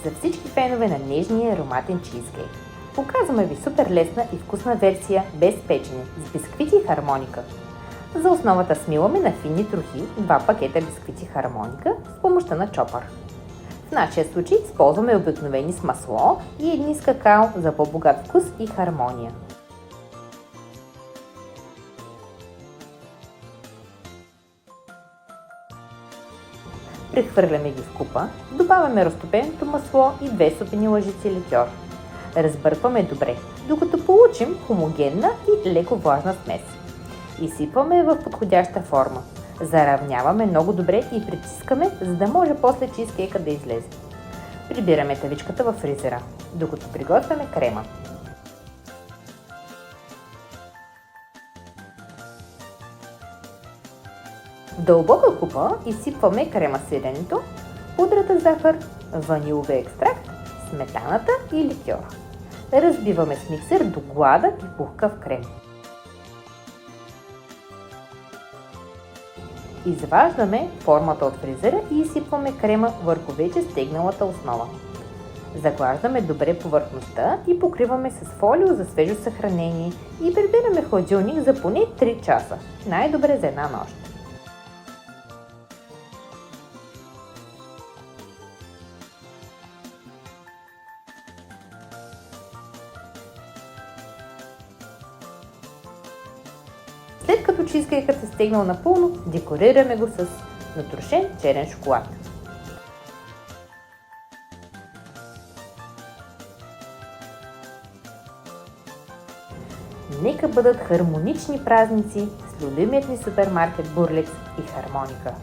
За всички фенове на нежния ароматен чизкейк. Показваме ви супер лесна и вкусна версия без печене с бисквити и хармоника. За основата смиламе на финни трохи 2 пакета бисквити хармоника с помощта на чопър. В нашия случай използваме обикновени с масло и едни с какао за по-богат вкус и хармония. Прехвърляме ги в купа, добавяме разтопеното масло и 2 супени лъжици ликьор. Разбъркваме добре, докато получим хомогенна и леко влажна смес. Изсипваме в подходяща форма. Заравняваме много добре и притискаме, за да може после чизкейка да излезе. Прибираме тавичката във фризера, докато приготвяме крема. В дълбока купа изсипваме крема сиренето, пудрата захар, ваниловия екстракт, сметаната и ликьор. Разбиваме с миксер до гладък и пухкав крем. Изваждаме формата от фризера и изсипваме крема върху вече стегналата основа. Заглаждаме добре повърхността и покриваме с фолио за свежо съхранение и прибираме в хладилник за поне 3 часа, най-добре за една нощ. След като чизкейкът е стегнал напълно, декорираме го с натрошен черен шоколад. Нека бъдат хармонични празници с любимият ни супермаркет Бурлекс и хармоника.